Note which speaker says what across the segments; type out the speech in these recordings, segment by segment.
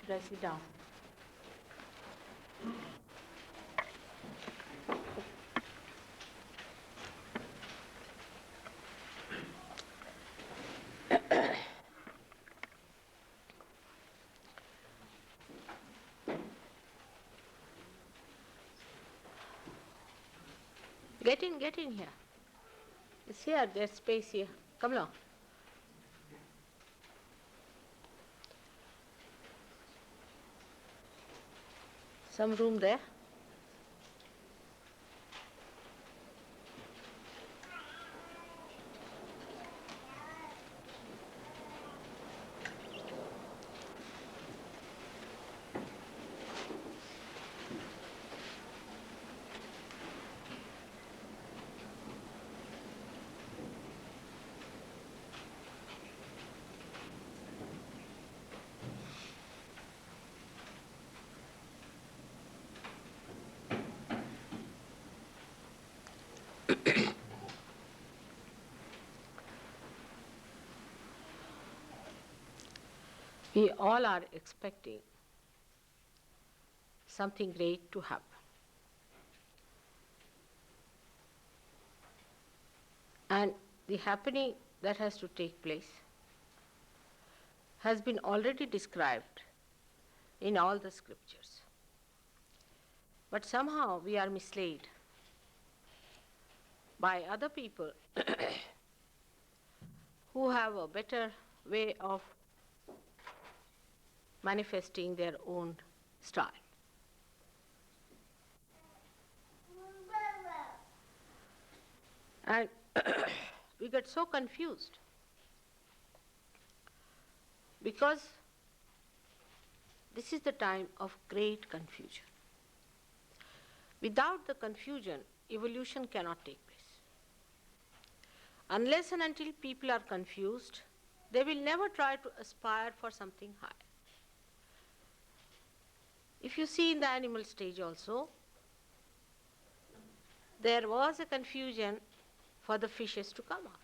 Speaker 1: Should I sit down? Get in here. It's here, there's space here. Come along. Some room there. We all are expecting something great to happen. And the happening that has to take place has been already described in all the scriptures. But somehow we are misled by other people who have a better way of manifesting their own style. And we get so confused because this is the time of great confusion. Without the confusion, evolution cannot take place. Unless and until people are confused, they will never try to aspire for something high. If you see in the animal stage also, there was a confusion for the fishes to come out.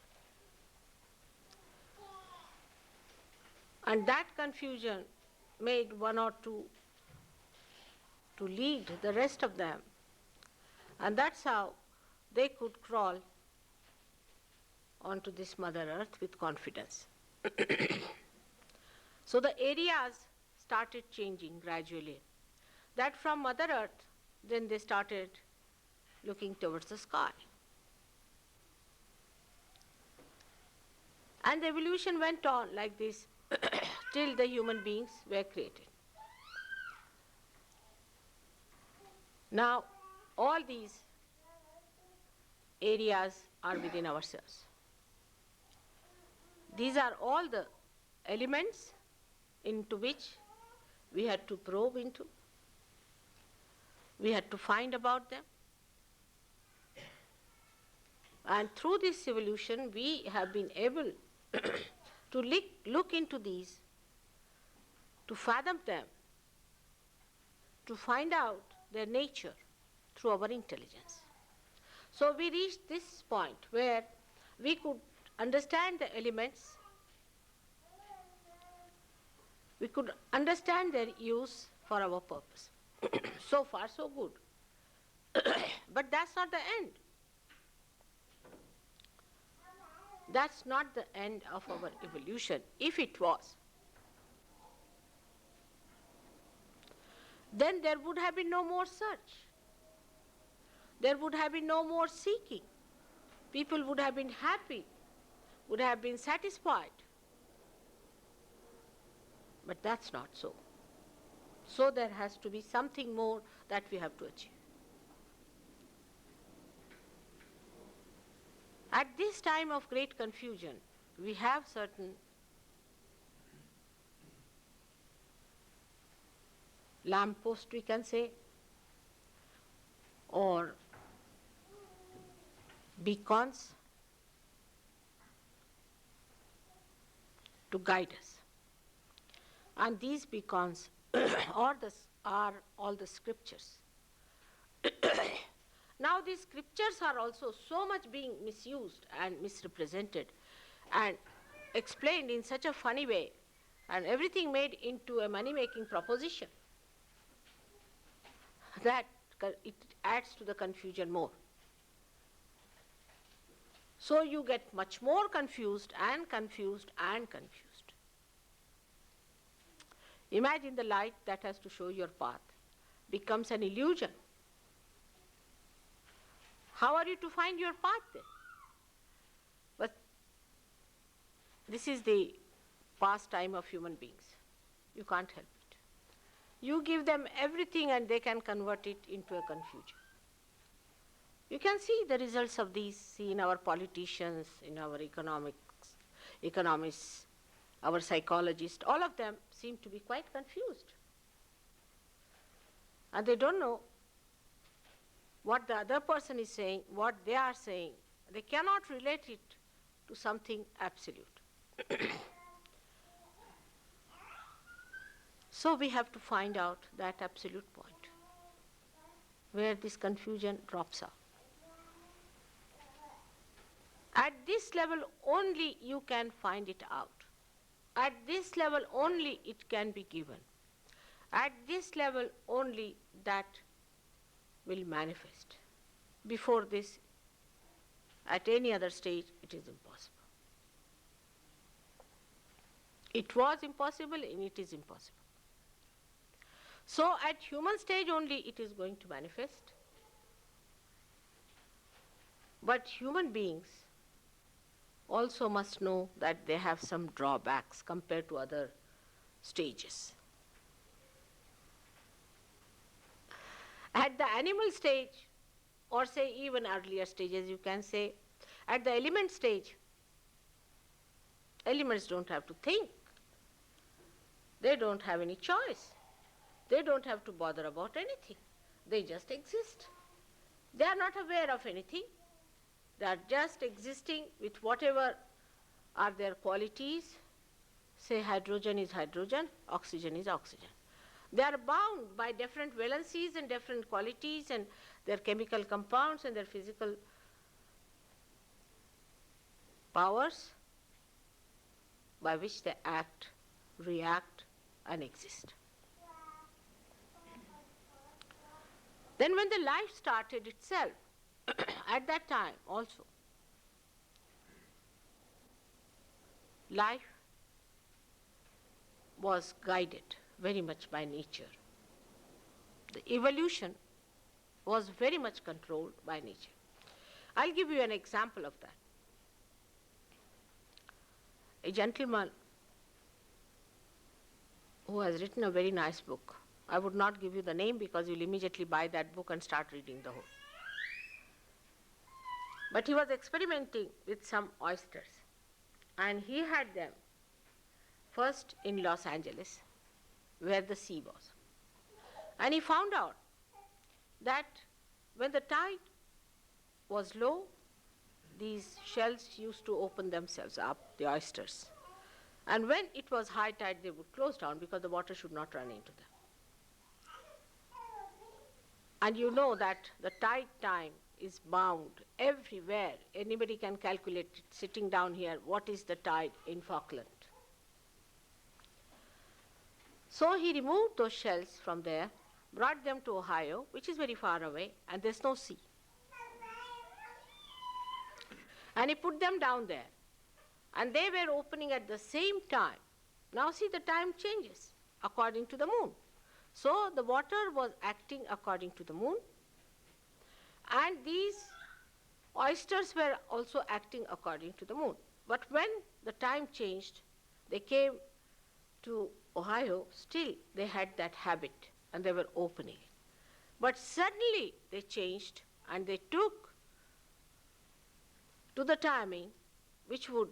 Speaker 1: And that confusion made one or two to lead the rest of them. And that's how they could crawl onto this Mother Earth with confidence. So the areas started changing gradually. That from Mother Earth, then they started looking towards the sky. And the evolution went on like this till the human beings were created. Now, all these areas are within ourselves. These are all the elements into which we had to probe into. We had to find about them. And through this evolution, we have been able to look into these, to fathom them, to find out their nature through our intelligence. So we reached this point where we could understand the elements, we could understand their use for our purpose. So far, so good. But that's not the end. That's not the end of our evolution. If it was, then there would have been no more search. There would have been no more seeking. People would have been happy, would have been satisfied. But that's not so. So there has to be something more that we have to achieve. At this time of great confusion, we have certain lampposts, we can say, or beacons to guide us. And these beacons are all the scriptures. Now these scriptures are also so much being misused and misrepresented, and explained in such a funny way and everything made into a money-making proposition that it adds to the confusion more. So you get much more confused and confused and confused. Imagine the light that has to show your path becomes an illusion. How are you to find your path then? But this is the pastime of human beings. You can't help it. You give them everything and they can convert it into a confusion. You can see the results of these, see in our politicians, in our economists, our psychologists, all of them seem to be quite confused. And they don't know what the other person is saying, what they are saying. They cannot relate it to something absolute. So we have to find out that absolute point where this confusion drops out. At this level only you can find it out. At this level only it can be given. At this level only that will manifest. Before this, at any other stage, it is impossible. It was impossible and it is impossible. So at human stage only it is going to manifest. But human beings also must know that they have some drawbacks compared to other stages. At the animal stage, or say even earlier stages, you can say, at the element stage, elements don't have to think. They don't have any choice. They don't have to bother about anything. They just exist. They are not aware of anything. They are just existing with whatever are their qualities. Say hydrogen is hydrogen, oxygen is oxygen. They are bound by different valencies and different qualities and their chemical compounds and their physical powers by which they act, react, and exist. Then when the life started itself, at that time also, life was guided very much by nature. The evolution was very much controlled by nature. I'll give you an example of that. A gentleman who has written a very nice book. I would not give you the name because you'll immediately buy that book and start reading the whole. But he was experimenting with some oysters, and he had them first in Los Angeles, where the sea was. And he found out that when the tide was low, these shells used to open themselves up, the oysters. And when it was high tide, they would close down because the water should not run into them. And you know that the tide time is bound everywhere. Anybody can calculate it, sitting down here, what is the tide in Falkland. So he removed those shells from there, brought them to Ohio, which is very far away, and there's no sea. And he put them down there. And they were opening at the same time. Now see, the time changes according to the moon. So the water was acting according to the moon, and these oysters were also acting according to the moon. But when the time changed, they came to Ohio, still they had that habit and they were opening. But suddenly they changed and they took to the timing which would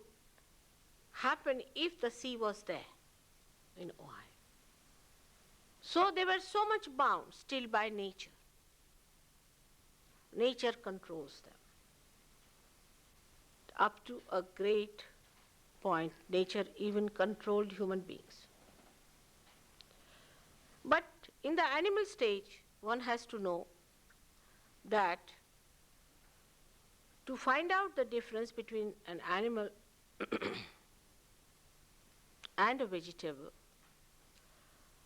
Speaker 1: happen if the sea was there in Ohio. So they were so much bound still by nature. Nature controls them. Up to a great point, nature even controlled human beings. But in the animal stage, one has to know that to find out the difference between an animal and a vegetable,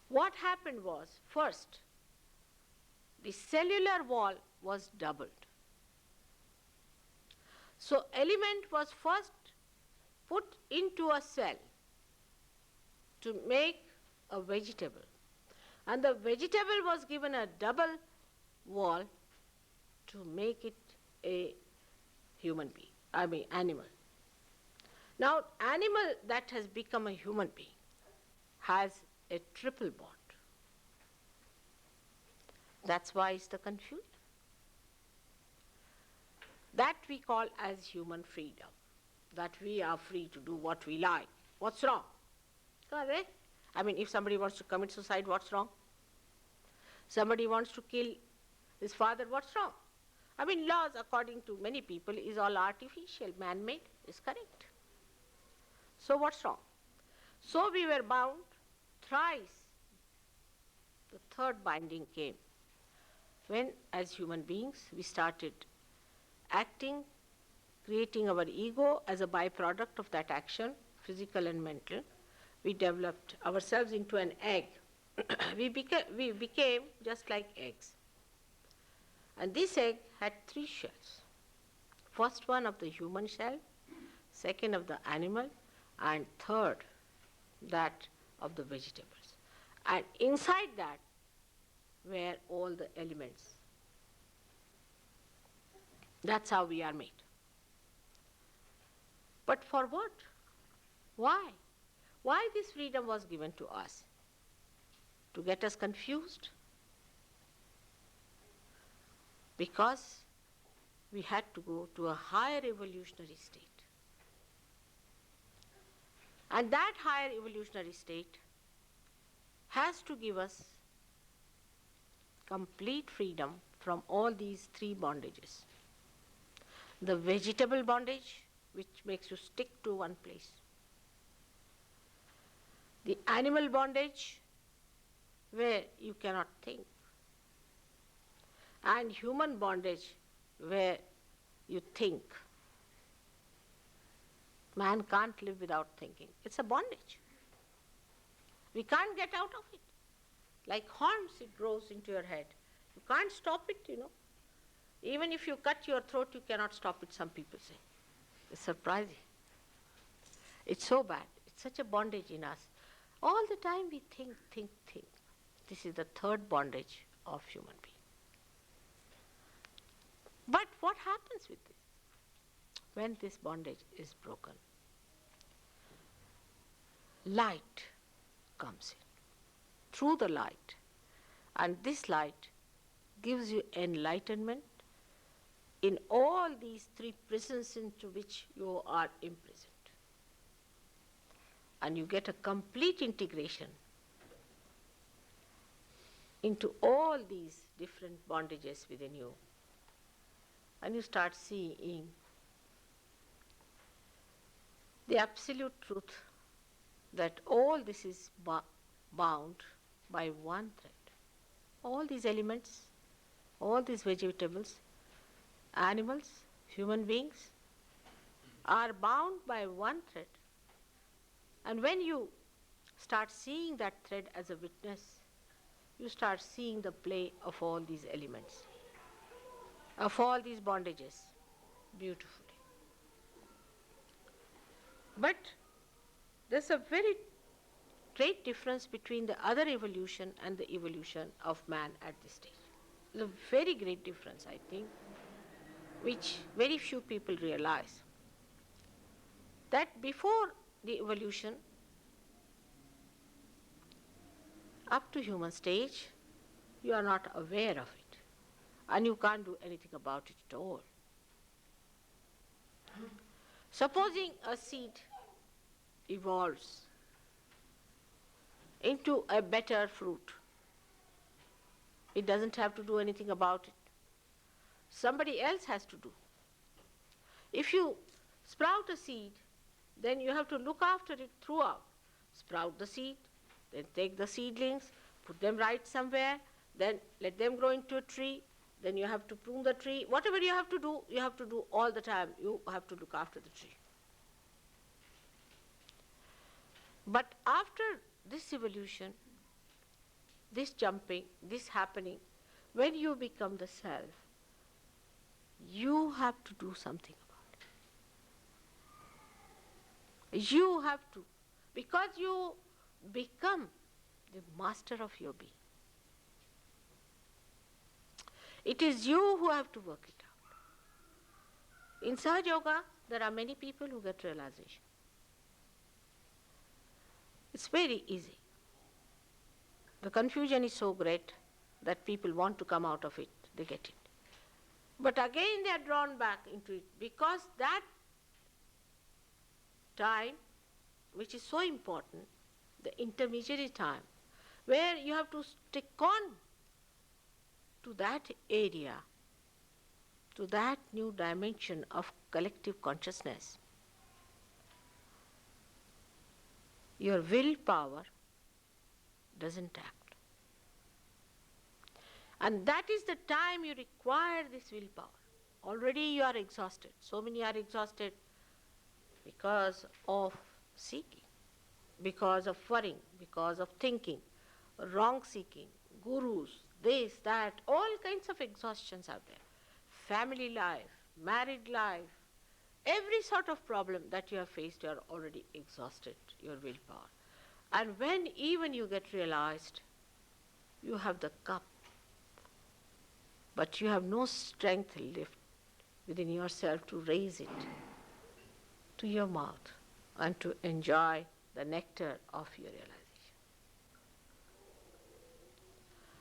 Speaker 1: what happened was, first, the cellular wall was doubled. So element was first put into a cell to make a vegetable, and the vegetable was given a double wall to make it a human being, animal. Now, animal that has become a human being has a triple bond. That's why it's the confusion. That we call as human freedom, that we are free to do what we like. What's wrong? Correct? If somebody wants to commit suicide, what's wrong? Somebody wants to kill his father, what's wrong? Laws, according to many people, is all artificial, man-made, is correct. So what's wrong? So we were bound thrice. The third binding came when, as human beings, we started acting, creating our ego as a byproduct of that action, physical and mental. We developed ourselves into an egg. we became just like eggs. And this egg had 3 shells. First one of the human shell, second of the animal, and third that of the vegetables. And inside that were all the elements. That's how we are made. But for what? Why? Why this freedom was given to us? To get us confused? Because we had to go to a higher evolutionary state. And that higher evolutionary state has to give us complete freedom from all these 3 bondages. The vegetable bondage, which makes you stick to one place. The animal bondage, where you cannot think. And human bondage, where you think. Man can't live without thinking. It's a bondage. We can't get out of it. Like horns, it grows into your head. You can't stop it, Even if you cut your throat, you cannot stop it, some people say. It's surprising. It's so bad. It's such a bondage in us. All the time we think. This is the third bondage of human being. But what happens with this? When this bondage is broken, light comes in. Through the light. And this light gives you enlightenment in all these 3 prisons into which you are imprisoned. And you get a complete integration into all these different bondages within you. And you start seeing the absolute truth that all this is bound by one thread. All these elements, all these vegetables, animals, human beings are bound by one thread. And when you start seeing that thread as a witness, you start seeing the play of all these elements, of all these bondages, beautifully. But there's a very great difference between the other evolution and the evolution of man at this stage. There's a very great difference, I think, which very few people realize. That before the evolution, up to human stage, you are not aware of it, and you can't do anything about it at all. Supposing a seed evolves into a better fruit, it doesn't have to do anything about it. Somebody else has to do. If you sprout a seed, then you have to look after it throughout. Sprout the seed, then take the seedlings, put them right somewhere, then let them grow into a tree, then you have to prune the tree. Whatever you have to do all the time. You have to look after the tree. But after this evolution, this jumping, this happening, when you become the self, you have to do something about it. You have to, because you become the master of your being. It is you who have to work it out. In Sahaja Yoga, there are many people who get realization. It's very easy. The confusion is so great that people want to come out of it, they get it. But again they are drawn back into it because that time, which is so important, the intermediary time, where you have to stick on to that area, to that new dimension of collective consciousness. Your willpower doesn't act. And that is the time you require this willpower. Already you are exhausted. So many are exhausted because of seeking, because of worrying, because of thinking, wrong seeking, gurus, this, that, all kinds of exhaustions are there. Family life, married life, every sort of problem that you have faced, you are already exhausted, your willpower. And when even you get realized, you have the cup, but you have no strength left within yourself to raise it to your mouth and to enjoy the nectar of your realization.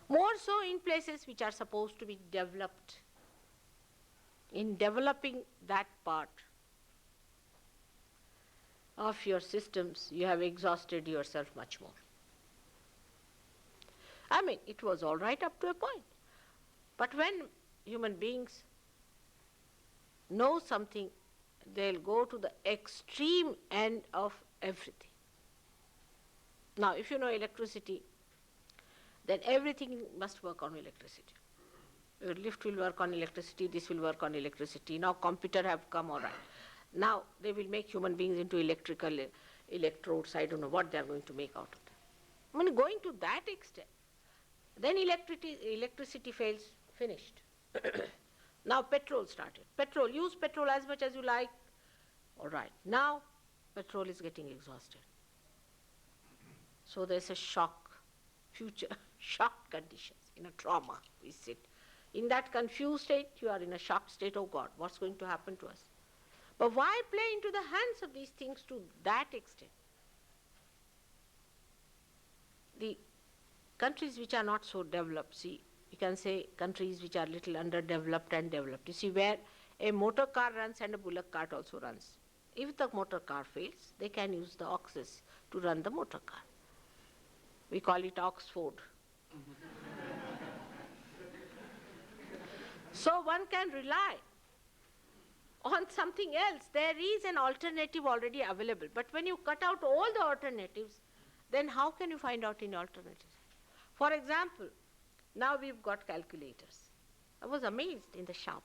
Speaker 1: More so in places which are supposed to be developed. In developing that part of your systems, you have exhausted yourself much more. I mean, it was all right up to a point. But when human beings know something, they'll go to the extreme end of everything. Now, if you know electricity, then everything must work on electricity. Your lift will work on electricity, this will work on electricity. Now computer have come, all right. Now they will make human beings into electrical electrodes. I don't know what they are going to make out of that. I mean, going to that extent, then electricity fails, finished. Now petrol started. Petrol, use petrol as much as you like. All right. Now petrol is getting exhausted. So there's a shock, future shock conditions, in a trauma we sit. In that confused state, you are in a shocked state, oh God, what's going to happen to us? But why play into the hands of these things to that extent? The countries which are not so developed, see, you can say countries which are little underdeveloped and developed. You see, where a motor car runs and a bullock cart also runs. If the motor car fails, they can use the oxes to run the motor car. We call it Oxford. So one can rely on something else. There is an alternative already available. But when you cut out all the alternatives, then how can you find out any alternatives? For example, now we've got calculators. I was amazed in the shop.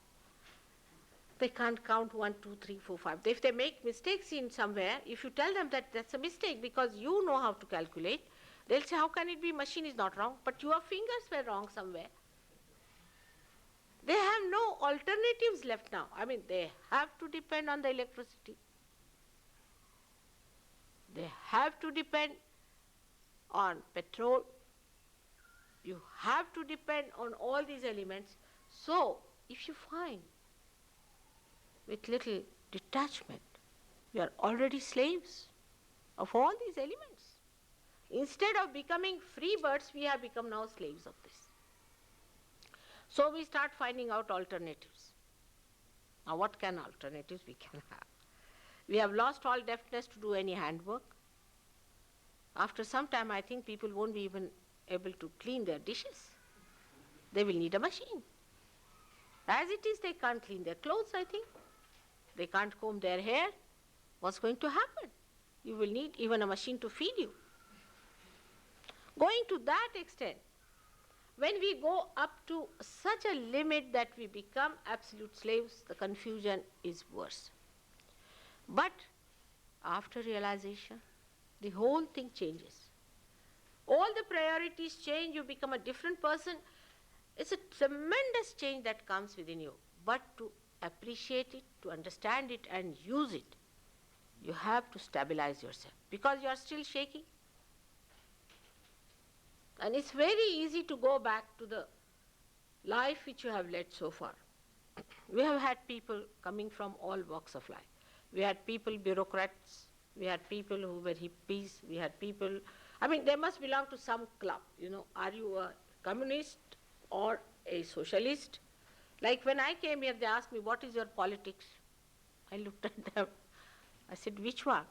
Speaker 1: They can't count 1, 2, 3, 4, 5. If they make mistakes in somewhere, if you tell them that that's a mistake because you know how to calculate, they'll say, how can it be? Machine is not wrong, but your fingers were wrong somewhere. They have no alternatives left now. I mean, they have to depend on the electricity. They have to depend on petrol. You have to depend on all these elements. So, if you find with little detachment, you are already slaves of all these elements. Instead of becoming free birds, we have become now slaves of this. So we start finding out alternatives. Now what can alternatives we can have? We have lost all deftness to do any handwork. After some time, I think people won't be even able to clean their dishes. They will need a machine. As it is, they can't clean their clothes, I think. They can't comb their hair. What's going to happen? You will need even a machine to feed you. Going to that extent, when we go up to such a limit that we become absolute slaves, the confusion is worse. But after realization, the whole thing changes. All the priorities change, you become a different person. It's a tremendous change that comes within you. But to appreciate it, to understand it and use it, you have to stabilize yourself because you are still shaking. And it's very easy to go back to the life which you have led so far. We have had people coming from all walks of life. We had people, bureaucrats, we had people who were hippies, we had people, they must belong to some club, are you a communist or a socialist? Like when I came here, they asked me, what is your politics? I looked at them, I said, which one?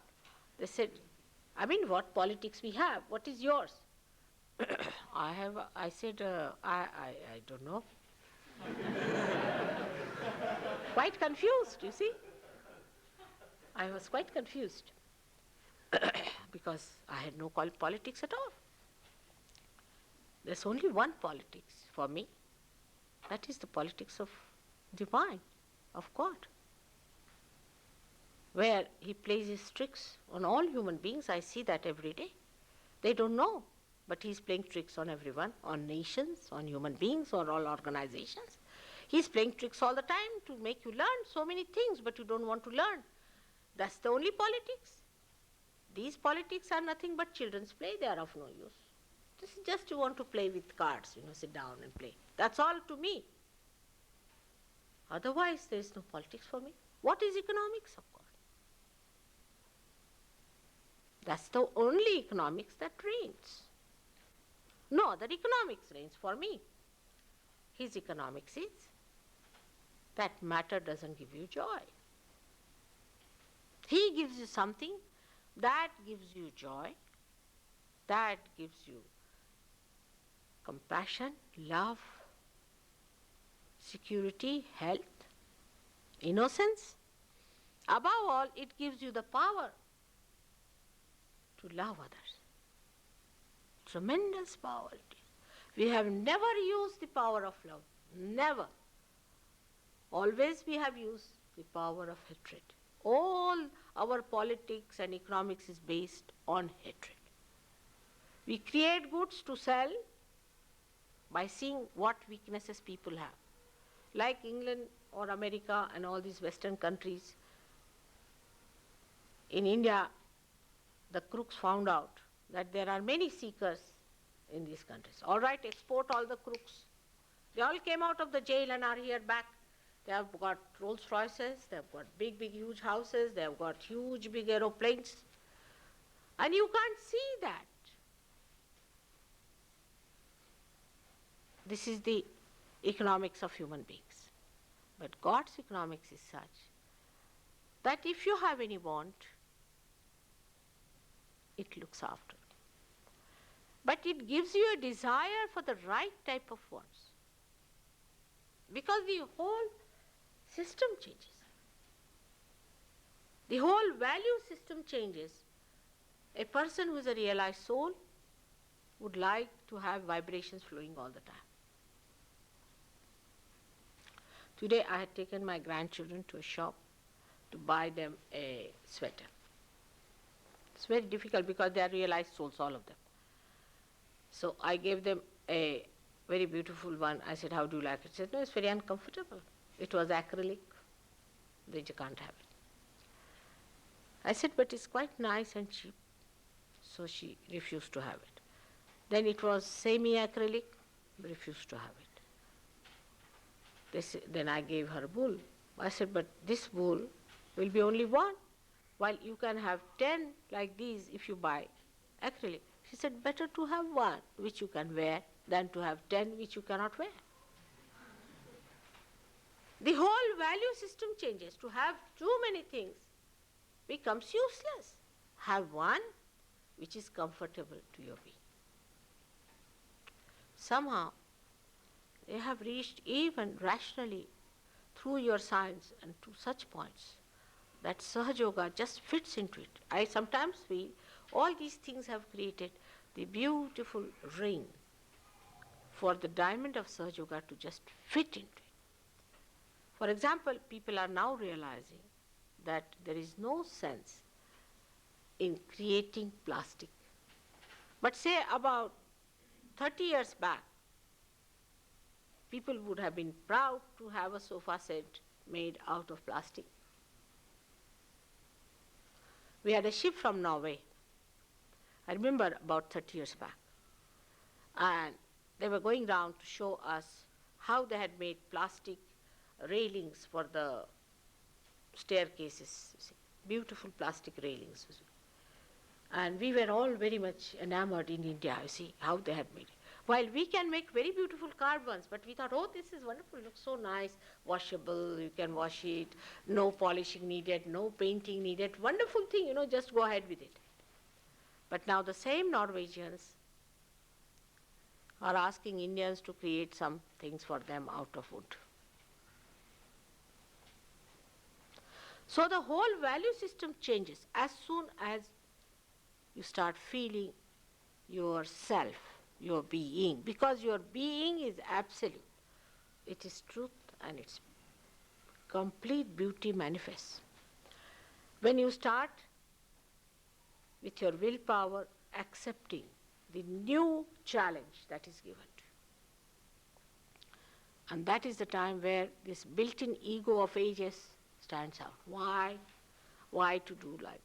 Speaker 1: They said, what politics we have, what is yours? I said, I don't know. Quite confused, you see. I was quite confused because I had no politics at all. There's only one politics for me. That is the politics of divine, of God, where he plays his tricks on all human beings. I see that every day. They don't know, but he's playing tricks on everyone, on nations, on human beings, on all organizations. He's playing tricks all the time to make you learn so many things, but you don't want to learn. That's the only politics. These politics are nothing but children's play. They are of no use. This is just you want to play with cards, sit down and play. That's all to me. Otherwise, there is no politics for me. What is economics of God? That's the only economics that reigns. No other economics reigns for me. His economics is that matter doesn't give you joy. He gives you something that gives you joy, that gives you compassion, love, security, health, innocence. Above all, it gives you the power to love others. Tremendous power it is. We have never used the power of love. Never. Always we have used the power of hatred. All our politics and economics is based on hatred. We create goods to sell by seeing what weaknesses people have. Like England or America and all these Western countries, in India, the crooks found out that there are many seekers in these countries. All right, export all the crooks. They all came out of the jail and are here back. They have got Rolls Royces, they have got big, big, huge houses, they have got huge, big aeroplanes. And you can't see that. This is the economics of human beings. But God's economics is such that if you have any want, it looks after. But it gives you a desire for the right type of wants. Because the whole system changes. The whole value system changes. A person who is a realized soul would like to have vibrations flowing all the time. Today I had taken my grandchildren to a shop to buy them a sweater. It's very difficult because they are realized souls, all of them. So I gave them a very beautiful one. I said, how do you like it? She said, no, it's very uncomfortable. It was acrylic. They just can't have it. I said, but it's quite nice and cheap. So she refused to have it. Then it was semi-acrylic, refused to have it. Then I gave her a wool. I said, but this wool will be only one, while you can have 10 like these if you buy acrylic. She said, better to have one which you can wear than to have 10 which you cannot wear. The whole value system changes. To have too many things becomes useless. Have one which is comfortable to your being. Somehow, they have reached even rationally through your science and to such points that Sahaja Yoga just fits into it. I sometimes feel all these things have created the beautiful ring for the diamond of Sahaja Yoga to just fit into it. For example, people are now realizing that there is no sense in creating plastic. But say about 30 years back, people would have been proud to have a sofa set made out of plastic. We had a ship from Norway, I remember about 30 years back, and they were going round to show us how they had made plastic railings for the staircases, you see, beautiful plastic railings. You see. And we were all very much enamored in India, you see, how they had made it. While we can make very beautiful carved but we thought, oh, this is wonderful, looks so nice, washable, you can wash it, no polishing needed, no painting needed, wonderful thing, just go ahead with it. But now the same Norwegians are asking Indians to create some things for them out of wood. So the whole value system changes as soon as you start feeling yourself, your being, because your being is absolute. It is truth and its complete beauty manifests. When you start with your willpower accepting the new challenge that is given to you. And that is the time where this built-in ego of ages stands out. Why? Why to do like this?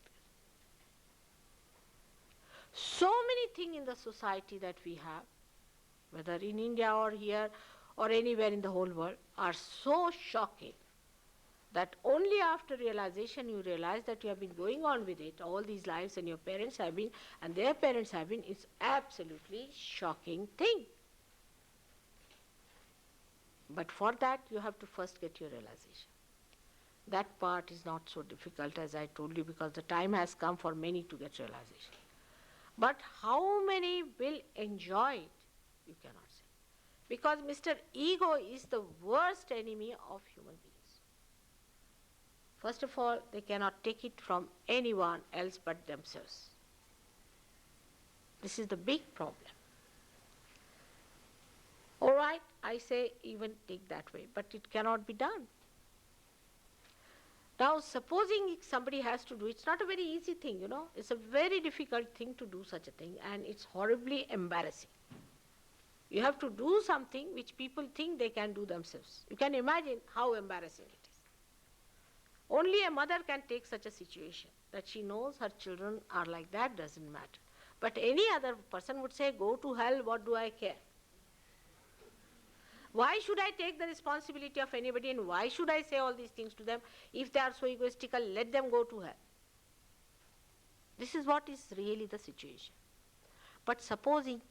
Speaker 1: So many things in the society that we have, whether in India or here or anywhere in the whole world, are so shocking that only after realization you realize that you have been going on with it all these lives and your parents have been and their parents have been. It's absolutely shocking thing. But for that you have to first get your realization. That part is not so difficult as I told you, because the time has come for many to get realization. But how many will enjoy it, you cannot say. Because Mr. Ego is the worst enemy of human beings. First of all, they cannot take it from anyone else but themselves. This is the big problem. All right, I say even take that way, but it cannot be done. Now, supposing somebody has to do it, it's not a very easy thing, It's a very difficult thing to do such a thing, and it's horribly embarrassing. You have to do something which people think they can do themselves. You can imagine how embarrassing it is. Only a mother can take such a situation, that she knows her children are like that, doesn't matter. But any other person would say, go to hell, what do I care? Why should I take the responsibility of anybody, and why should I say all these things to them? If they are so egoistical, let them go to hell. This is what is really the situation. But supposing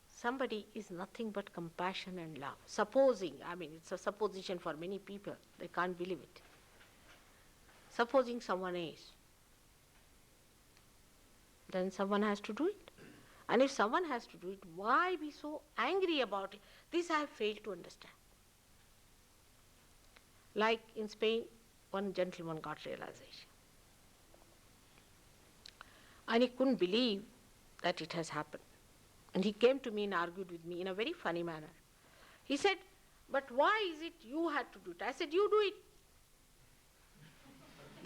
Speaker 1: somebody is nothing but compassion and love. Supposing, it's a supposition for many people, they can't believe it. Supposing someone is, then someone has to do it. And if someone has to do it, why be so angry about it? This I have failed to understand. Like in Spain, one gentleman got realization. And he couldn't believe that it has happened. And he came to me and argued with me in a very funny manner. He said, but why is it you had to do it? I said, you do it.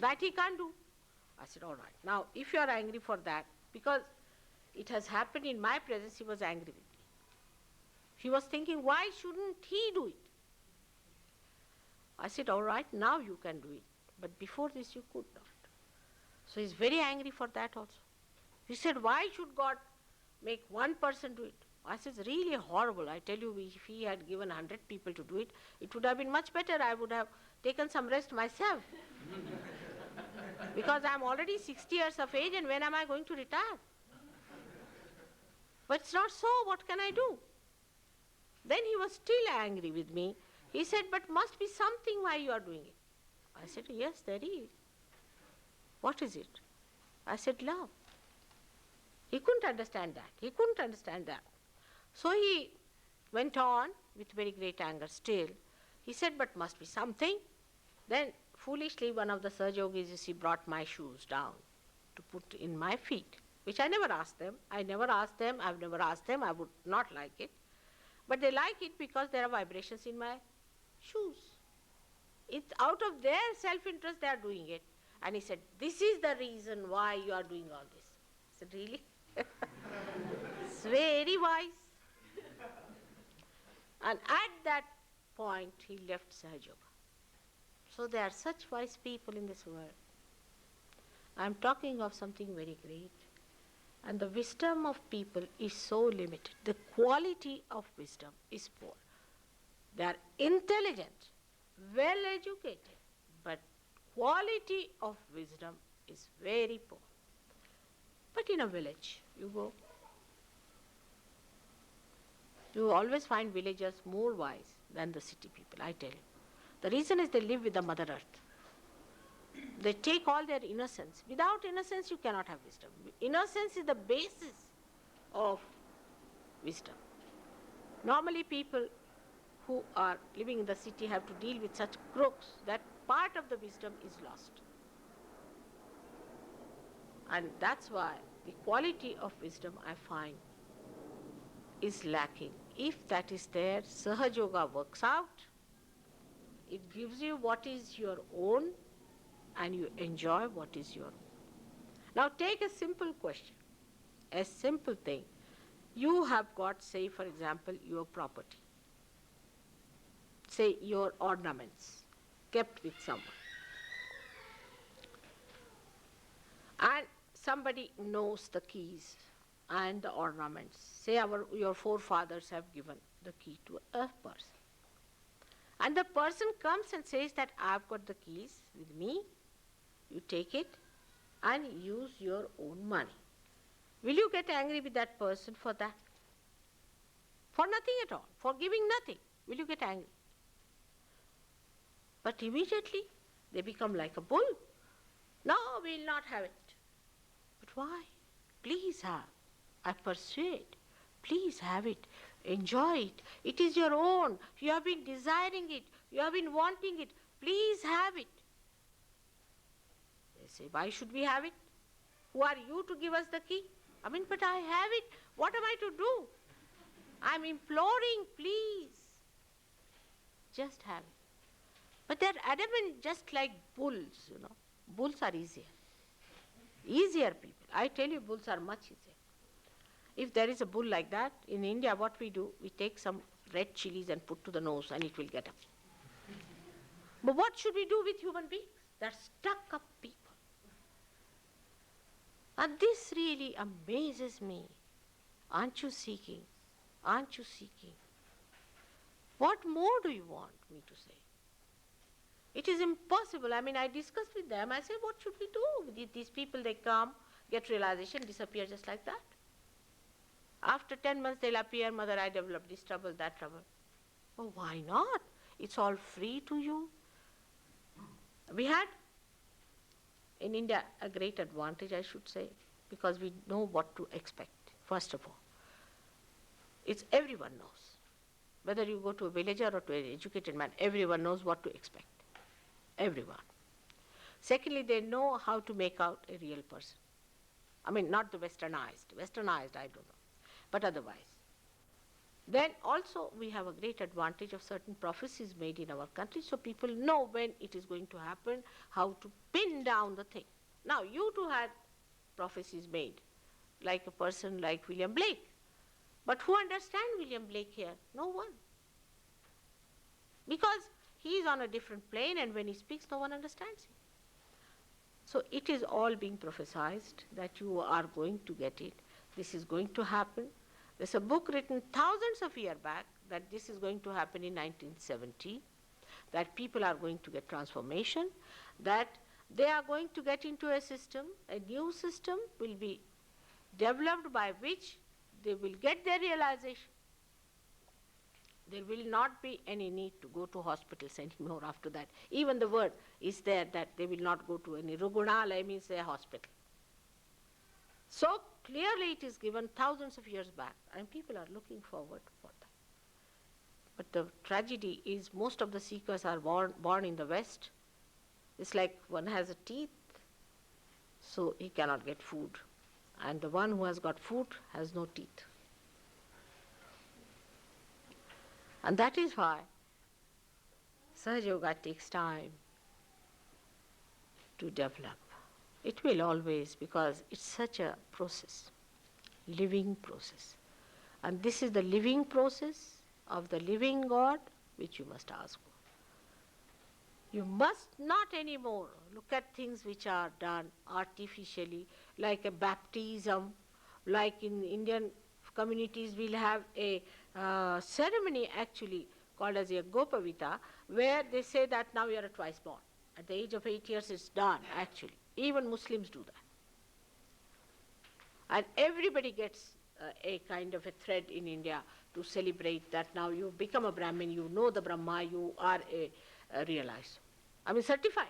Speaker 1: That he can't do. I said, all right. Now, if you are angry for that, because it has happened in my presence, he was angry with me. He was thinking, why shouldn't he do it? I said, all right, now you can do it. But before this you could not. So he's very angry for that also. He said, why should God make one person do it? I said, it's really horrible. I tell you, if he had given 100 people to do it, it would have been much better. I would have taken some rest myself. Because I'm already 60 years of age, and when am I going to retire? But it's not so, what can I do? Then he was still angry with me. He said, but must be something why you are doing it. I said, yes, there is. What is it? I said, love. He couldn't understand that. He couldn't understand that. So he went on with very great anger still. He said, but must be something. Then foolishly one of the Sahaj Yogis, he brought my shoes down to put in my feet, which I never asked them. I've never asked them, I would not like it. But they like it because there are vibrations in my shoes. It's out of their self-interest they are doing it. And he said, this is the reason why you are doing all this. I said, really? It's very wise. And at that point, he left Sahaja Yoga. So there are such wise people in this world. I am talking of something very great. And the wisdom of people is so limited. The quality of wisdom is poor. They are intelligent, well educated, but quality of wisdom is very poor. But in a village, you go, you always find villagers more wise than the city people, I tell you. The reason is they live with the Mother Earth. They take all their innocence. Without innocence, you cannot have wisdom. Innocence is the basis of wisdom. Normally, people who are living in the city have to deal with such crooks that part of the wisdom is lost. And that's why the quality of wisdom, I find, is lacking. If that is there, Sahaja Yoga works out. It gives you what is your own, and you enjoy what is your own. Now take a simple question, a simple thing. You have got, say for example, your property, say your ornaments, kept with someone. And somebody knows the keys and the ornaments. Say your forefathers have given the key to a person. And the person comes and says that I've got the keys with me, you take it and use your own money. Will you get angry with that person for that? For nothing at all, for giving nothing, will you get angry? But immediately they become like a bull. No, we will not have it. But why? Please have. I persuade. Please have it. Enjoy it. It is your own. You have been desiring it. You have been wanting it. Please have it. They say, why should we have it? Who are you to give us the key? But I have it. What am I to do? I am imploring, please. Just have it. But they are adamant, just like bulls, Bulls are easier. Easier people. I tell you, bulls are much easier. If there is a bull like that, in India what we do, we take some red chilies and put to the nose and it will get up. But what should we do with human beings? They are stuck up people. And this really amazes me. Aren't you seeking? Aren't you seeking? What more do you want me to say? It is impossible. I discussed with them. I said, what should we do? These people, they come, get realization, disappear just like that. After 10 months, they'll appear, mother, I developed this trouble, that trouble. Oh, why not? It's all free to you. We had, in India, a great advantage, I should say, because we know what to expect, first of all. It's everyone knows. Whether you go to a villager or to an educated man, everyone knows what to expect. Everyone. Secondly, they know how to make out a real person. Not the westernized. Westernized, I don't know. But otherwise. Then also we have a great advantage of certain prophecies made in our country, so people know when it is going to happen, how to pin down the thing. Now, you too had prophecies made, like a person like William Blake. But who understands William Blake here? No one. Because he is on a different plane, and when he speaks, no one understands him. So it is all being prophesied that you are going to get it. This is going to happen. There's a book written thousands of years back that this is going to happen in 1970, that people are going to get transformation, that they are going to get into a system, a new system will be developed by which they will get their realization. There will not be any need to go to hospitals anymore after that. Even the word is there that they will not go to any Rugunalaya, means a hospital. So clearly it is given thousands of years back, and people are looking forward for that. But the tragedy is most of the seekers are born in the West. It's like one has a teeth, so he cannot get food. And the one who has got food has no teeth. And that is why Sahaja Yoga takes time. to develop. It will always, because it's such a process, living process. And this is the living process of the living God which you must ask for. You must not anymore look at things which are done artificially, like a baptism, like in Indian communities we'll have a ceremony actually called as a Gopavita, where they say that now you are twice born. At the age of 8 years it's done actually. Even Muslims do that. And everybody gets a kind of a thread in India to celebrate that now you become a Brahmin, you know the Brahma, you are a realized. I mean certified.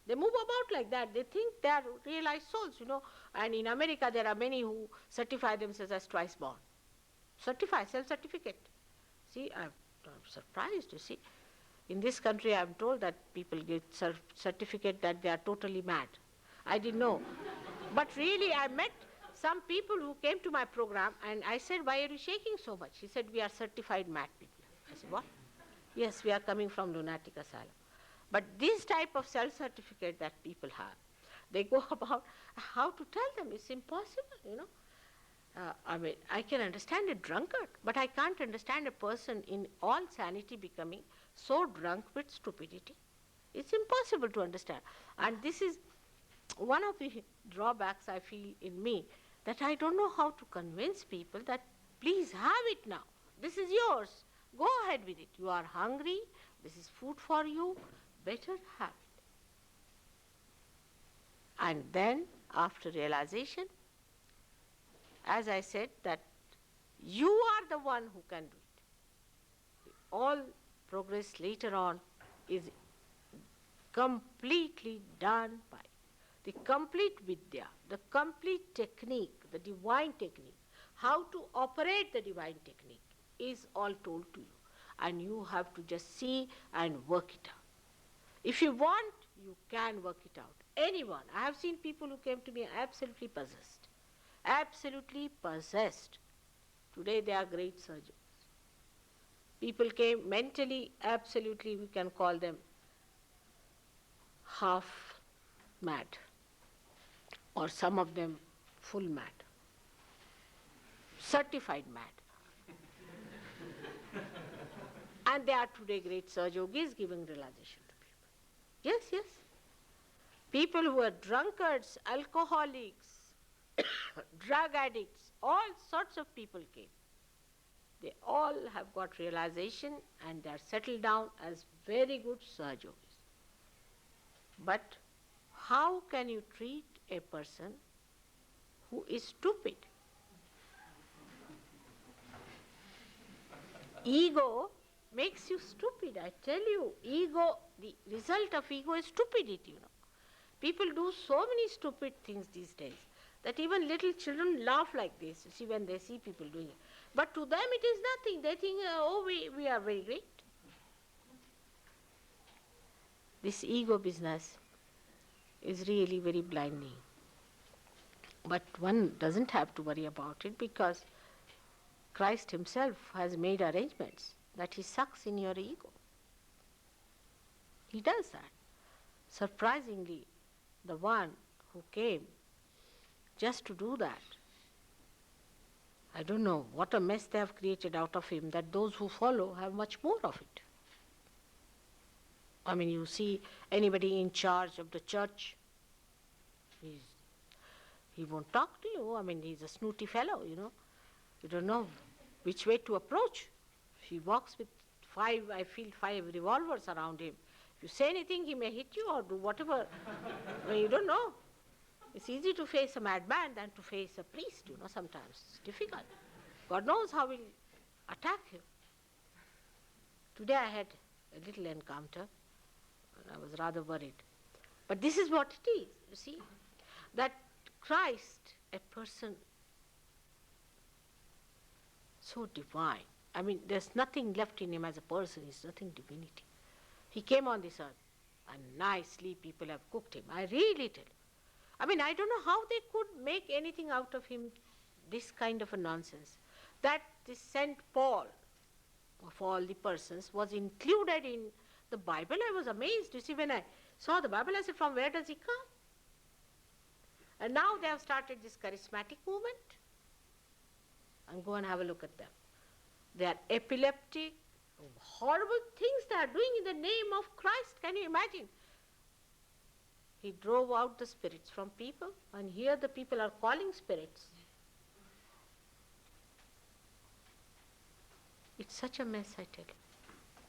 Speaker 1: They move about like that. They think they are realized souls, And in America there are many who certify themselves as twice born. Certify, self-certificate. See, I'm surprised, you see. In this country I'm told that people get certificate that they are totally mad. I didn't know. But really I met some people who came to my program and I said, why are you shaking so much? He said, we are certified mad people. I said, what? Yes, we are coming from lunatic asylum. But this type of self-certificate that people have, they go about how to tell them. It's impossible, I mean, I can understand a drunkard, but I can't understand a person in all sanity becoming so drunk with stupidity. It's impossible to understand. And this is one of the drawbacks I feel in me, that I don't know how to convince people that please have it now. This is yours. Go ahead with it. You are hungry. This is food for you. Better have it. And then after realization, as I said, that you are the one who can do it. All progress later on is completely done by the complete vidya, the complete technique, the divine technique, how to operate the divine technique is all told to you. And you have to just see and work it out. If you want, you can work it out. Anyone. I have seen people who came to me absolutely possessed. Absolutely possessed. Today they are great surgeons. People came mentally, absolutely, we can call them half mad, or some of them full mad, certified mad. And they are today great Sahaja Yogis giving realization to people. Yes, yes. People who are drunkards, alcoholics, drug addicts, all sorts of people came. They all have got realization and they are settled down as very good Sahaja Yogis. But how can you treat a person who is stupid? Ego makes you stupid, I tell you. Ego, the result of ego is stupidity, People do so many stupid things these days that even little children laugh like this, you see, when they see people doing it. But to them it is nothing. They think, we are very great. This ego business is really very blinding. But one doesn't have to worry about it, because Christ himself has made arrangements that he sucks in your ego. He does that. Surprisingly, the one who came just to do that, I don't know what a mess they have created out of him, that those who follow have much more of it. I mean, you see anybody in charge of the church, he won't talk to you. I mean, he's a snooty fellow, You don't know which way to approach. He walks with five revolvers around him. If you say anything, he may hit you or do whatever. I mean, you don't know. It's easy to face a madman than to face a priest, sometimes. It's difficult. God knows how he'll attack you. Today I had a little encounter, and I was rather worried. But this is what it is, you see, that Christ, a person so divine. I mean, there's nothing left in him as a person, he's nothing divinity. He came on this earth, and nicely people have cooked him. I really tell you. I mean, I don't know how they could make anything out of him, this kind of a nonsense. That this Saint Paul, of all the persons, was included in the Bible. I was amazed. You see, when I saw the Bible, I said, from where does he come? And now they have started this charismatic movement. And go and have a look at them. They are epileptic, horrible things they are doing in the name of Christ. Can you imagine? He drove out the spirits from people, and here the people are calling spirits. It's such a mess, I tell you.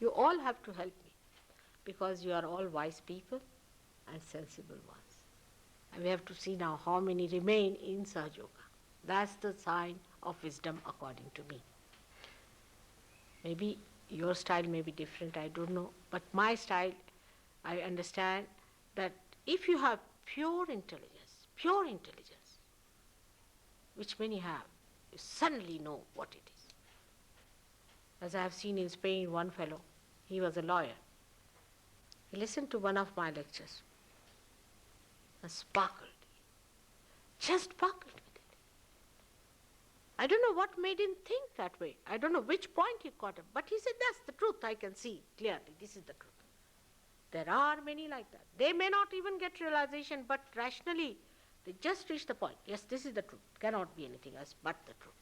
Speaker 1: You all have to help me, because you are all wise people and sensible ones. And we have to see now how many remain in Sahaja Yoga. That's the sign of wisdom according to me. Maybe your style may be different, I don't know. But my style, I understand that if you have pure intelligence, which many have, you suddenly know what it is. As I have seen in Spain, one fellow, he was a lawyer. He listened to one of my lectures and sparkled. Just sparkled with it. I don't know what made him think that way. I don't know which point he caught up. But he said, that's the truth. I can see clearly. This is the truth. There are many like that. They may not even get realization, but rationally, they just reach the point. Yes, this is the truth. Cannot be anything else but the truth.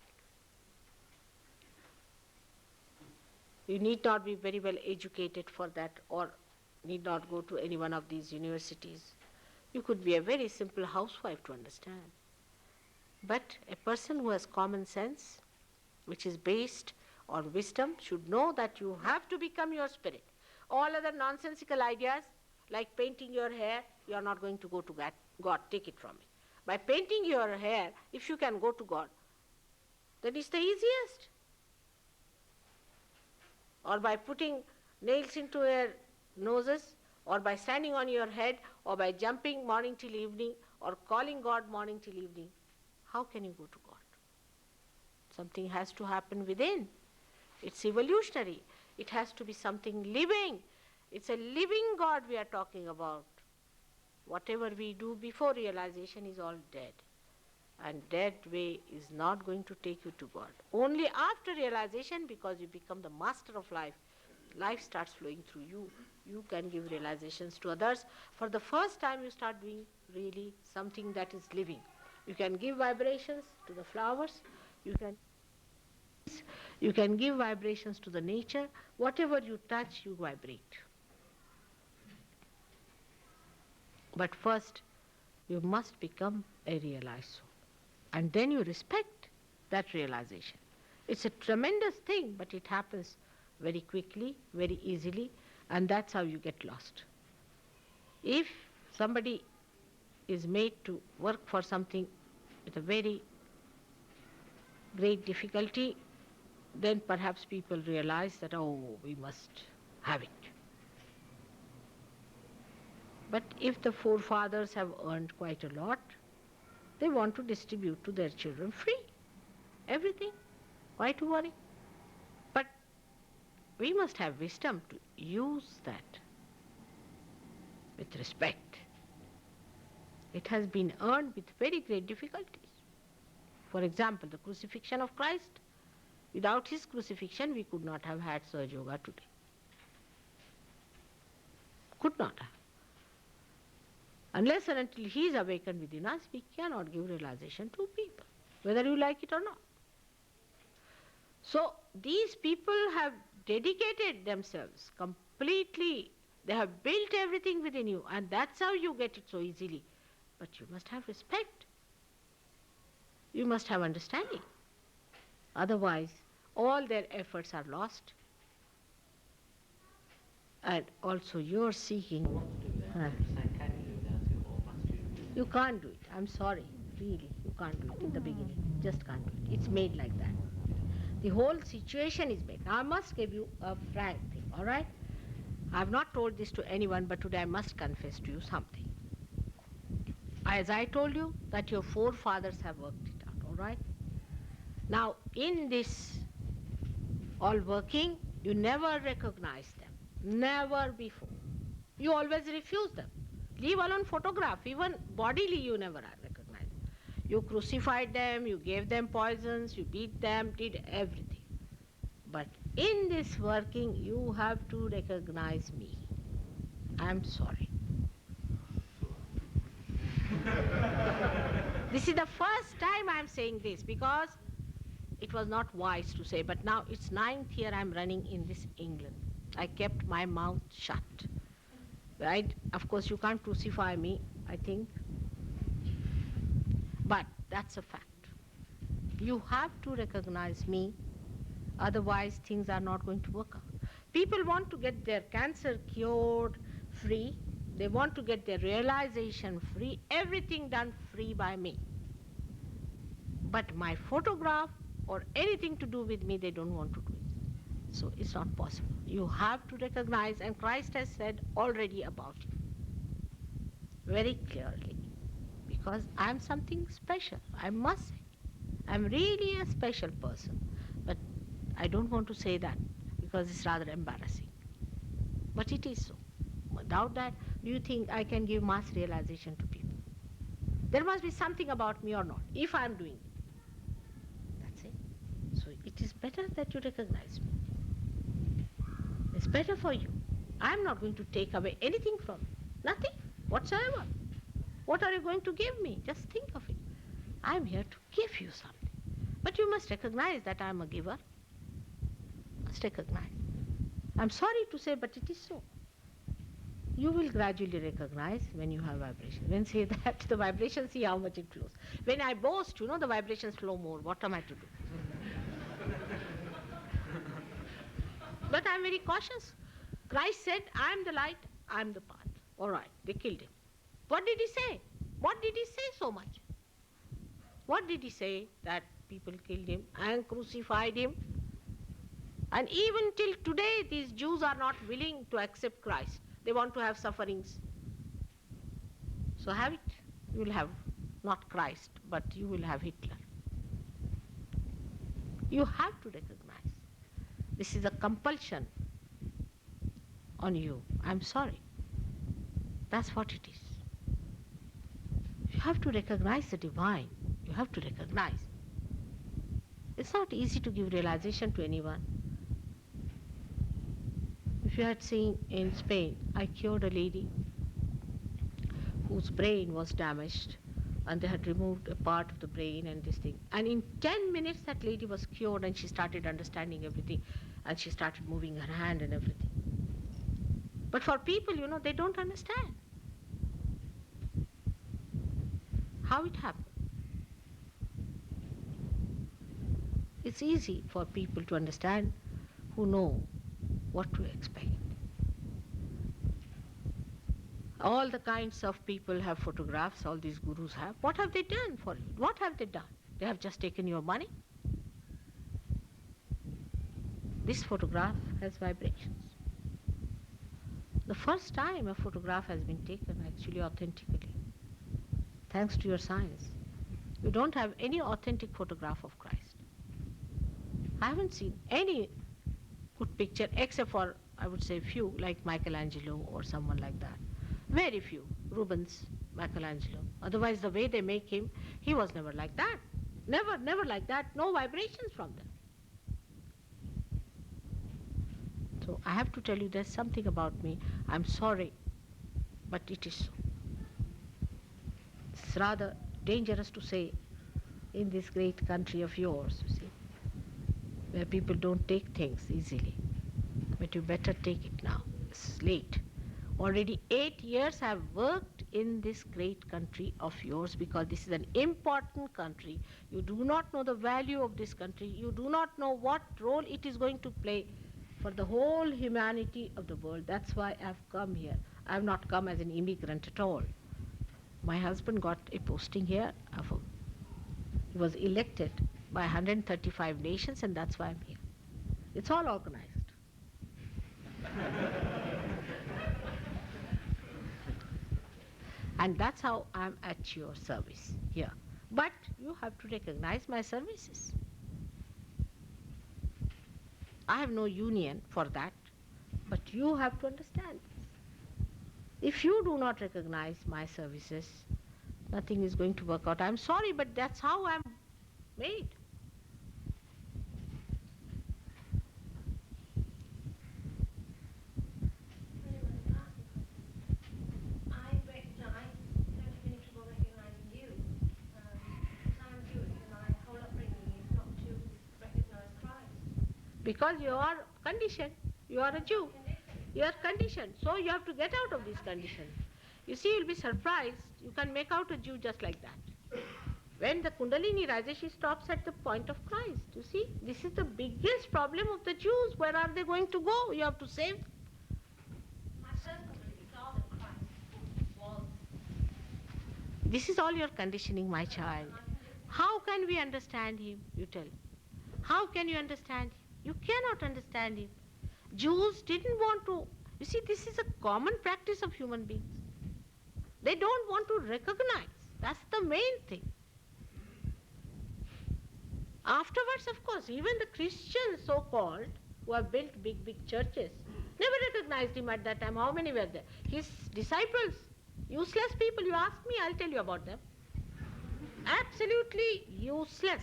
Speaker 1: You need not be very well educated for that, or need not go to any one of these universities. You could be a very simple housewife to understand. But a person who has common sense, which is based on wisdom, should know that you have to become your spirit. All other nonsensical ideas, like painting your hair, you are not going to go to God. Take it from me. By painting your hair, if you can go to God, then it's the easiest. Or by putting nails into your noses, or by standing on your head, or by jumping morning till evening, or calling God morning till evening. How can you go to God? Something has to happen within. It's evolutionary. It has to be something living. It's a living God we are talking about. Whatever we do before realization is all dead. And dead way is not going to take you to God. Only after realization, because you become the master of life, life starts flowing through you. You can give realizations to others. For the first time you start doing really something that is living. You can give vibrations to the flowers. You can give vibrations to the nature. Whatever you touch, you vibrate. But first, you must become a realized soul. And then you respect that realization. It's a tremendous thing, but it happens very quickly, very easily, and that's how you get lost. If somebody is made to work for something with a very great difficulty, then perhaps people realize that, oh, we must have it. But if the forefathers have earned quite a lot, they want to distribute to their children free, everything. Why to worry? But we must have wisdom to use that with respect. It has been earned with very great difficulties. For example, the crucifixion of Christ. Without his crucifixion, we could not have had Sahaja Yoga today. Could not have. Unless and until he is awakened within us, we cannot give realization to people, whether you like it or not. So these people have dedicated themselves completely. They have built everything within you, and that's how you get it so easily. But you must have respect. You must have understanding. Otherwise, all their efforts are lost. And also you're seeking. You can't do it. I'm sorry. Really, you can't do it in the beginning. Just can't do it. It's made like that. The whole situation is made. Now I must give you a frank thing, all right? I've not told this to anyone, but today I must confess to you something. As I told you, that your forefathers have worked it out, all right? Now, in this all working, you never recognize them. Never before. You always refuse them. Leave alone photograph. Even bodily you never recognize them. You crucified them, you gave them poisons, you beat them, did everything. But in this working, you have to recognize me. I'm sorry. This is the first time I'm saying this because it was not wise to say, but now it's 9th year I'm running in this England. I kept my mouth shut. Right? Of course, you can't crucify me, I think. But that's a fact. You have to recognize me, otherwise things are not going to work out. People want to get their cancer cured free. They want to get their realization free, everything done free by me. But my photograph or anything to do with me, they don't want to do it. So it's not possible. You have to recognize, and Christ has said already about you, very clearly, because I'm something special, I must say. I'm really a special person, but I don't want to say that because it's rather embarrassing. But it is so. Without that, do you think I can give mass realization to people? There must be something about me or not, if I'm doing it. That's it. So it is better that you recognize me. It's better for you. I'm not going to take away anything from you. Nothing whatsoever. What are you going to give me? Just think of it. I'm here to give you something. But you must recognize that I'm a giver. Must recognize. I'm sorry to say, but it is so. You will gradually recognize when you have vibration. When say that, the vibration, see how much it flows. When I boast, the vibrations flow more. What am I to do? But I'm very cautious. Christ said, I'm the light, I'm the path. All right, they killed him. What did he say? What did he say so much? What did he say? That people killed him and crucified him. And even till today, these Jews are not willing to accept Christ. They want to have sufferings. So have it. You will have not Christ, but you will have Hitler. You have to recognize. This is a compulsion on you. I'm sorry. That's what it is. You have to recognize the divine. You have to recognize. It's not easy to give realization to anyone. If you had seen in Spain, I cured a lady whose brain was damaged and they had removed a part of the brain and this thing. And in 10 minutes that lady was cured and she started understanding everything and she started moving her hand and everything. But for people, they don't understand how it happened. It's easy for people to understand who know what to expect. All the kinds of people have photographs, all these gurus have. What have they done for you? What have they done? They have just taken your money. This photograph has vibrations. The first time a photograph has been taken actually authentically, thanks to your science. You don't have any authentic photograph of Christ. I haven't seen any good picture except for, I would say, few, like Michelangelo or someone like that. Very few. Rubens, Michelangelo. Otherwise, the way they make him, he was never like that. Never like that. No vibrations from them. So I have to tell you there's something about me. I'm sorry, but it is so. It's rather dangerous to say in this great country of yours, you see, where people don't take things easily. But you better take it now. It's late. Already 8 years I have worked in this great country of yours because this is an important country. You do not know the value of this country. You do not know what role it is going to play for the whole humanity of the world. That's why I've come here. I have not come as an immigrant at all. My husband got a posting here. He was elected by 135 nations, and that's why I'm here. It's all organized. And that's how I'm at your service here. But you have to recognize my services. I have no union for that, but you have to understand this. If you do not recognize my services, nothing is going to work out. I'm sorry, but that's how I'm made.
Speaker 2: I don't have any trouble recognizing you.
Speaker 1: Because you are conditioned. You are a Jew. You are conditioned. So you have to get out of this condition. You see, you'll be surprised. You can make out a Jew just like that. When the Kundalini rises, she stops at the point of Christ. You see, this is the biggest problem of the Jews. Where are they going to go? You have to save. This is all your conditioning, my child. How can we understand him, you tell? How can you understand him? You cannot understand him. Jews didn't want to. You see, this is a common practice of human beings. They don't want to recognize. That's the main thing. Afterwards, of course, even the Christians, so-called, who have built big, big churches, never recognized him at that time. How many were there? His disciples, useless people. You ask me, I'll tell you about them. Absolutely useless.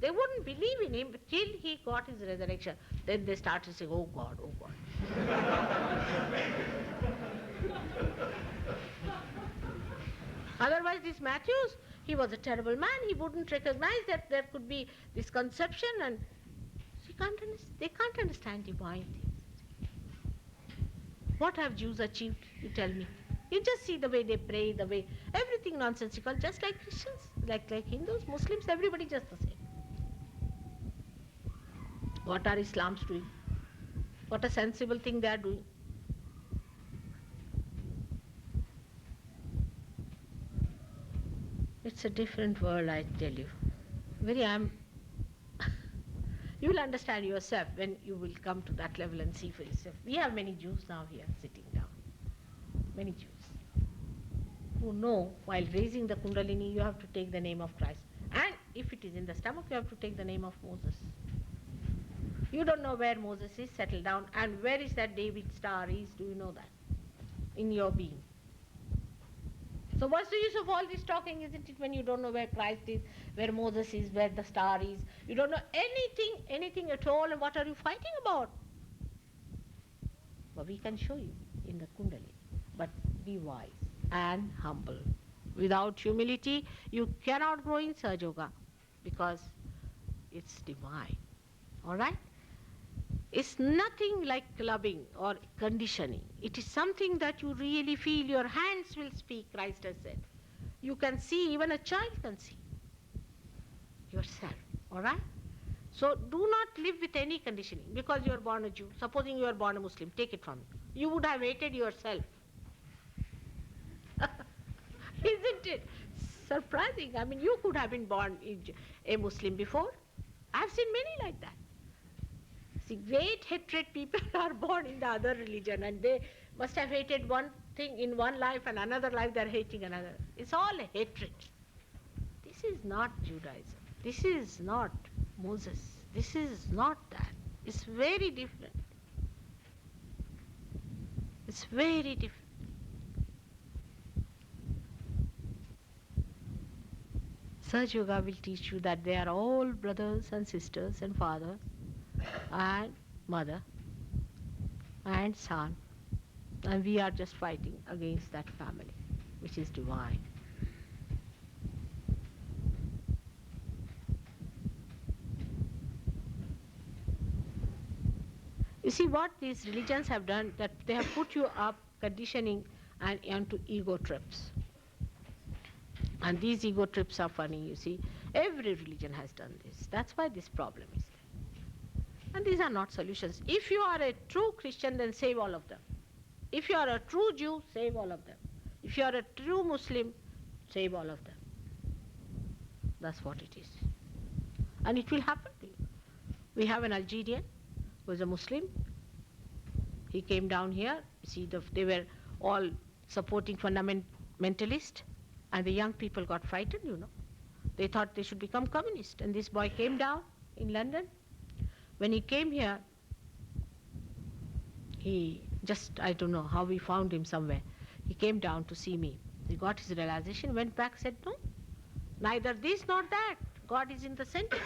Speaker 1: They wouldn't believe in him till he got his resurrection. Then they started saying, oh God, oh God. Otherwise, this Matthews, he was a terrible man. He wouldn't recognize that there could be this conception, and they can't understand divine things. What have Jews achieved, you tell me? You just see the way they pray, the way, everything nonsensical, just like Christians, like Hindus, Muslims, everybody just the same. What are Islams doing? What a sensible thing they are doing. It's a different world, I tell you. You will understand yourself when you will come to that level and see for yourself. We have many Jews now here sitting down. Many Jews who know while raising the Kundalini you have to take the name of Christ. And if it is in the stomach, you have to take the name of Moses. You don't know where Moses is settled down and where is that David star is. Do you know that? In your being. So what's the use of all this talking, isn't it, when you don't know where Christ is, where Moses is, where the star is. You don't know anything at all, and what are you fighting about? But we can show you in the Kundalini. But be wise and humble. Without humility, you cannot grow in Sahaja Yoga because it's divine. All right? It's nothing like clubbing or conditioning. It is something that you really feel. Your hands will speak, Christ has said. You can see, even a child can see yourself. All right? So do not live with any conditioning because you are born a Jew. Supposing you are born a Muslim, take it from me. You would have hated yourself. Isn't it surprising? I mean, you could have been born a Muslim before. I've seen many like that. See, great hatred people are born in the other religion, and they must have hated one thing in one life, and another life they're hating another. It's all hatred. This is not Judaism. This is not Moses. This is not that. It's very different. It's very different. Sahaja Yoga will teach you that they are all brothers and sisters and father and mother and son, and we are just fighting against that family, which is divine. You see what these religions have done, that they have put you up conditioning and onto ego trips. And these ego trips are funny, you see. Every religion has done this. That's why this problem is there. And these are not solutions. If you are a true Christian, then save all of them. If you are a true Jew, save all of them. If you are a true Muslim, save all of them. That's what it is. And it will happen to you. We have an Algerian who is a Muslim. He came down here. See, they were all supporting fundamentalists. And the young people got frightened, you know. They thought they should become communist. And this boy came down in London. When he came here, I don't know how we found him somewhere. He came down to see me. He got his realization, went back, said, no, neither this nor that. God is in the center.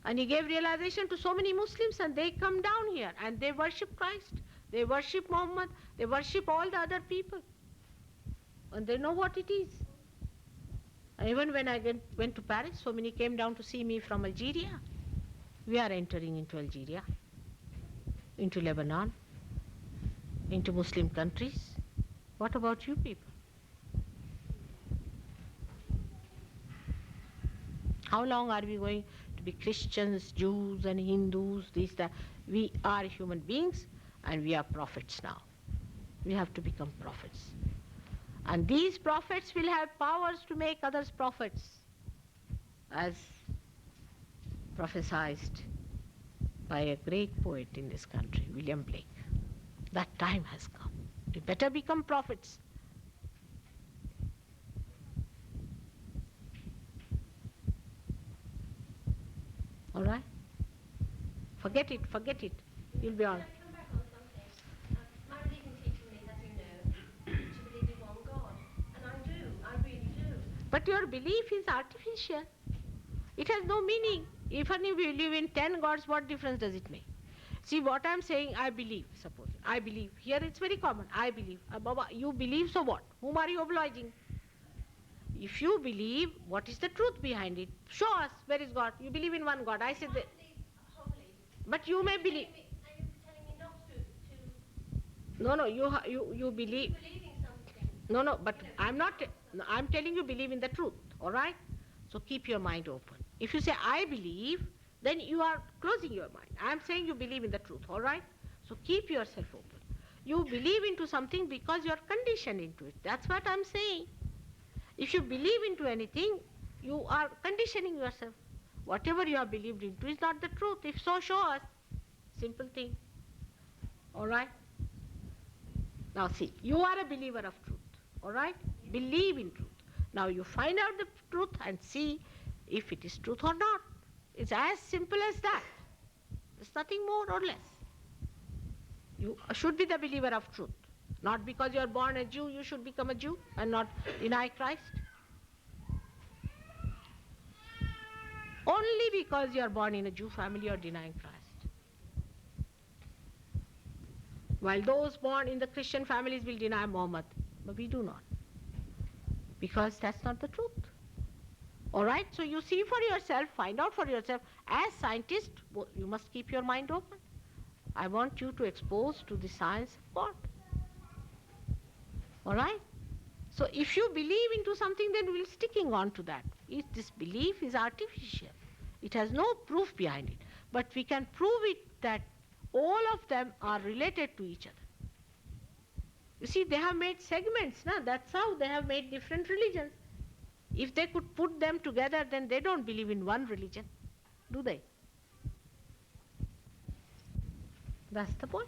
Speaker 1: And he gave realization to so many Muslims, and they come down here and they worship Christ. They worship Muhammad. They worship all the other people. And they know what it is. And even when I went to Paris, so many came down to see me from Algeria. We are entering into Algeria, into Lebanon, into Muslim countries. What about you people? How long are we going to be Christians, Jews and Hindus, this, that? We are human beings and we are prophets now. We have to become prophets. And these prophets will have powers to make others prophets, as prophesied by a great poet in this country, William Blake. That time has come. We better become prophets. All right? Forget it, forget it. You'll be all right.
Speaker 2: Can I come back on something? My religion teaches me, as you know, to believe in one God. And I do, I really do.
Speaker 1: But your belief is artificial. It has no meaning. Even if you believe in 10 gods, what difference does it make? See, what I'm saying, I believe, suppose. I believe. Here it's very common. I believe. Baba, you believe, so what? Whom are you obliging? If you believe, what is the truth behind it? Show us, where is God? You believe in one God. I said that.
Speaker 2: Wholly.
Speaker 1: But you may believe.
Speaker 2: Are you telling me not to
Speaker 1: No, you believe.
Speaker 2: believing something?
Speaker 1: No, but I'm not, no, I'm telling you believe in the truth, all right? So keep your mind open. If you say, I believe, then you are closing your mind. I'm saying you believe in the truth, all right? So keep yourself open. You believe into something because you are conditioned into it. That's what I'm saying. If you believe into anything, you are conditioning yourself. Whatever you have believed into is not the truth. If so, show us. Simple thing. All right? Now see, you are a believer of truth, all right? Believe in truth. Now you find out the truth and see if it is truth or not. It's as simple as that. There's nothing more or less. You should be the believer of truth. Not because you are born a Jew, you should become a Jew and not deny Christ. Only because you are born in a Jew family, you are denying Christ. While those born in the Christian families will deny Muhammad, but we do not. Because that's not the truth. All right, so you see for yourself, find out for yourself. As scientists, you must keep your mind open. I want you to expose to the science of God. All right? So if you believe into something, then we're sticking on to that. This belief is artificial. It has no proof behind it. But we can prove it that all of them are related to each other. You see, they have made segments, na? That's how they have made different religions. If they could put them together, then they don't believe in one religion, do they? That's the point.